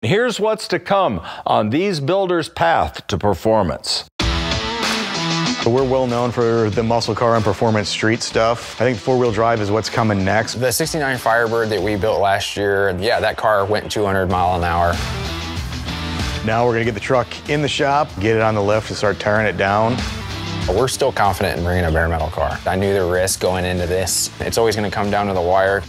Here's what's to come on these builders' path to performance. We're well known for the muscle car and performance street stuff. I think four-wheel drive is what's coming next. The 69 Firebird that we built last year, yeah, that car went 200 miles an hour. Now we're gonna get the truck in the shop, get it on the lift and start tearing it down. We're still confident in bringing a bare metal car. I knew the risk going into this. It's always gonna come down to the wire.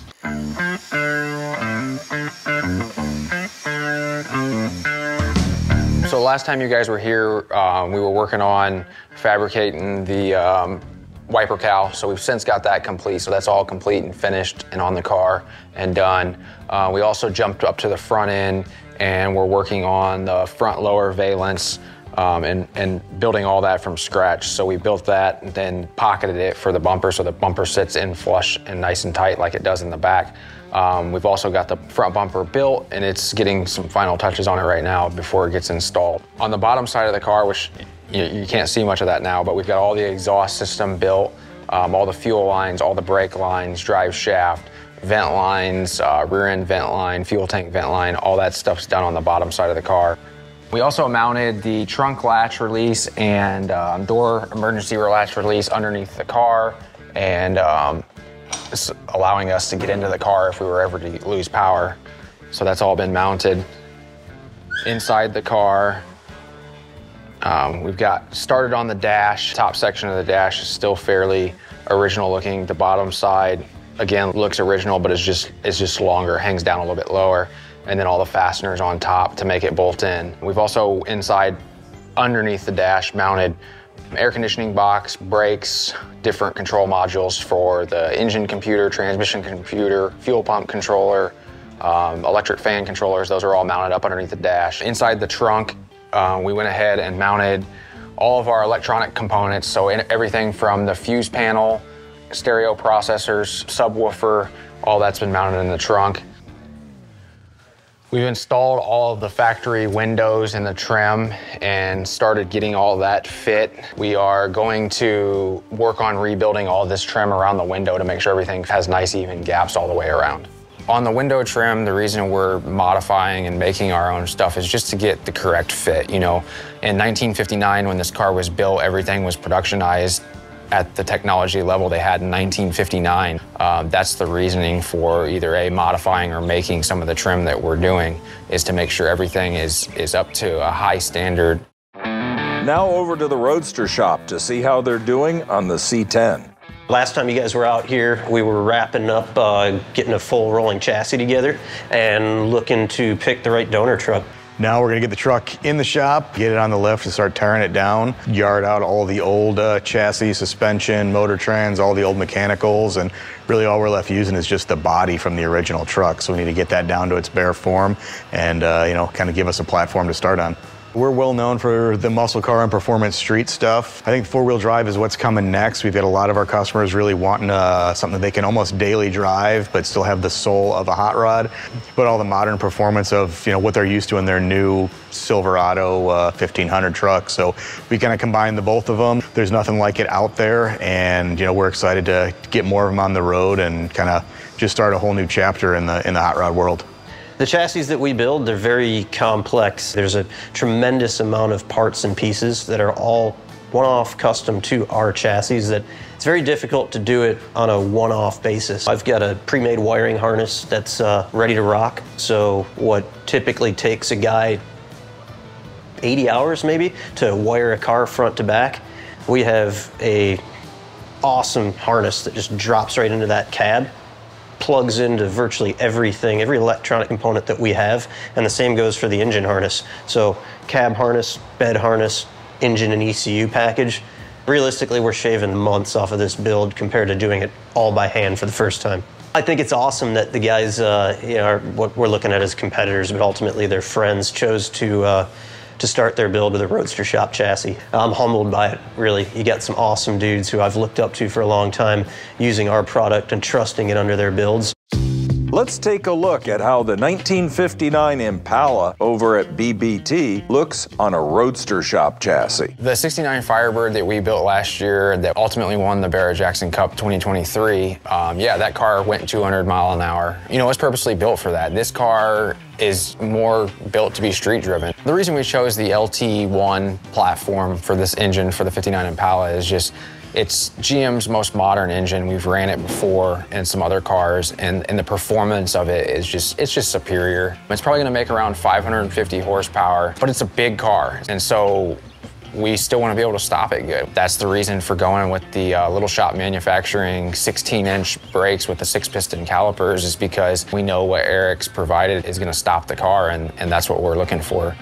So last time you guys were here, we were working on fabricating the wiper cowl. So we've since got that complete. So that's all complete and finished and on the car and done. We also jumped up to the front end and we're working on the front lower valence and building all that from scratch. So we built that and then pocketed it for the bumper so the bumper sits in flush and nice and tight like it does in the back. We've also got the front bumper built and it's getting some final touches on it right now before it gets installed. On the bottom side of the car, which you can't see much of that now, but we've got all the exhaust system built, all the fuel lines, all the brake lines, drive shaft, vent lines, rear end vent line, fuel tank vent line, all that stuff's done on the bottom side of the car. We also mounted the trunk latch release and door emergency latch release underneath the car, and it's allowing us to get into the car if we were ever to lose power. So that's all been mounted. Inside the car, we've got started on the dash. Top section of the dash is still fairly original looking. The bottom side, again, looks original, but it's just longer, hangs down a little bit lower. And then all the fasteners on top to make it bolt in. We've also inside, underneath the dash, mounted air conditioning box, brakes, different control modules for the engine computer, transmission computer, fuel pump controller, electric fan controllers. Those are all mounted up underneath the dash. Inside the trunk, we went ahead and mounted all of our electronic components. So everything from the fuse panel, stereo processors, subwoofer, all that's been mounted in the trunk. We've installed all of the factory windows in the trim and started getting all that fit. We are going to work on rebuilding all this trim around the window to make sure everything has nice even gaps all the way around. On the window trim, the reason we're modifying and making our own stuff is just to get the correct fit. You know, in 1959, when this car was built, everything was productionized at the technology level they had in 1959. That's the reasoning for either modifying or making some of the trim that we're doing, is to make sure everything is up to a high standard. Now over to the Roadster shop to see how they're doing on the C10. Last time you guys were out here, we were wrapping up getting a full rolling chassis together and looking to pick the right donor truck. Now we're gonna get the truck in the shop, get it on the lift and start tearing it down, yard out all the old chassis, suspension, motor trans, all the old mechanicals, and really all we're left using is just the body from the original truck. So we need to get that down to its bare form and you know, kind of give us a platform to start on. We're well known for the muscle car and performance street stuff. I think four-wheel drive is what's coming next. We've got a lot of our customers really wanting something they can almost daily drive, but still have the soul of a hot rod, but all the modern performance of, you know, what they're used to in their new Silverado 1500 truck. So we kind of combine the both of them. There's nothing like it out there, and you know, we're excited to get more of them on the road and kind of just start a whole new chapter in the hot rod world. The chassis that we build, they're very complex. There's a tremendous amount of parts and pieces that are all one-off custom to our chassis that it's very difficult to do it on a one-off basis. I've got a pre-made wiring harness that's ready to rock. So what typically takes a guy 80 hours maybe to wire a car front to back, we have a awesome harness that just drops right into that cab, plugs into virtually everything, every electronic component that we have, and the same goes for the engine harness. So cab harness, bed harness, engine and ECU package. Realistically, we're shaving months off of this build compared to doing it all by hand for the first time. I think it's awesome that the guys, you know, what we're looking at as competitors, but ultimately their friends, chose to start their build with a Roadster shop chassis. I'm humbled by it, really. You got some awesome dudes who I've looked up to for a long time using our product and trusting it under their builds. Let's take a look at how the 1959 Impala over at BBT looks on a Roadster shop chassis. The 69 Firebird that we built last year that ultimately won the Barrett-Jackson Cup 2023, yeah, that car went 200 miles an hour. You know, it's purposely built for that. This car is more built to be street driven. The reason we chose the LT1 platform for this engine for the 59 Impala is just, it's GM's most modern engine. We've ran it before in some other cars, and the performance of it is it's just superior. It's probably gonna make around 550 horsepower, but it's a big car. And so we still want to be able to stop it good. That's the reason for going with the Little Shop Manufacturing 16-inch brakes with the 6-piston calipers, is because we know what Eric's provided is going to stop the car, and that's what we're looking for.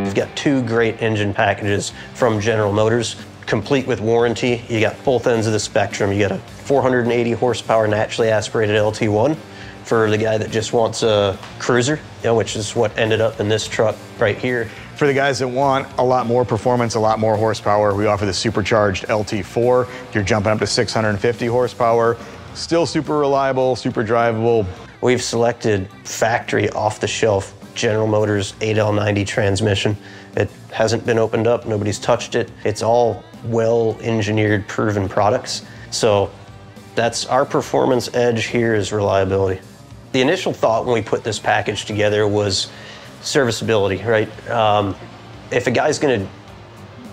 You've got two great engine packages from General Motors, complete with warranty. You got both ends of the spectrum. You got a 480 horsepower naturally aspirated LT1 for the guy that just wants a cruiser, which is what ended up in this truck right here. For the guys that want a lot more performance, a lot more horsepower, we offer the supercharged LT4. You're jumping up to 650 horsepower. Still super reliable, super drivable. We've selected factory off-the-shelf General Motors 8L90 transmission. It hasn't been opened up, nobody's touched it. It's all well-engineered, proven products. So that's our performance edge here, is reliability. The initial thought when we put this package together was serviceability, right? If a guy's gonna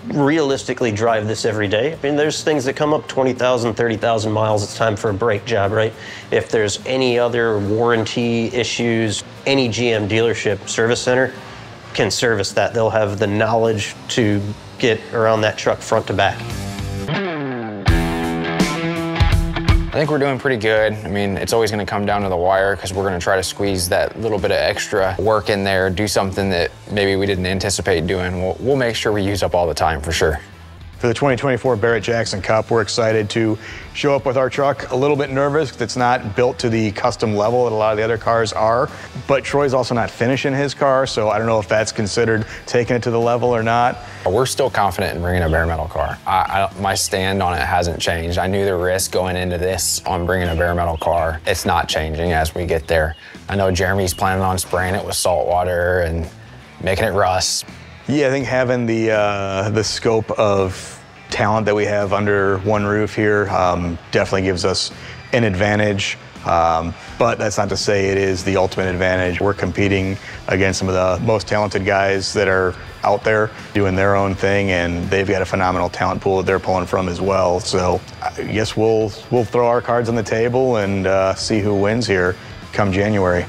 realistically drive this every day, I mean, there's things that come up 20,000, 30,000 miles, it's time for a brake job, right? If there's any other warranty issues, any GM dealership service center can service that. They'll have the knowledge to get around that truck front to back. I think we're doing pretty good. I mean, it's always gonna come down to the wire, because we're gonna try to squeeze that little bit of extra work in there, do something that maybe we didn't anticipate doing. We'll make sure we use up all the time, for sure. For the 2024 Barrett-Jackson Cup, we're excited to show up with our truck. A little bit nervous because it's not built to the custom level that a lot of the other cars are, but Troy's also not finishing his car, so I don't know if that's considered taking it to the level or not. We're still confident in bringing a bare metal car. My stand on it hasn't changed. I knew the risk going into this on bringing a bare metal car. It's not changing as we get there. I know Jeremy's planning on spraying it with salt water and making it rust. Yeah, I think having the scope of talent that we have under one roof here definitely gives us an advantage, but that's not to say it is the ultimate advantage. We're competing against some of the most talented guys that are out there doing their own thing, and they've got a phenomenal talent pool that they're pulling from as well. So I guess we'll throw our cards on the table and see who wins here come January.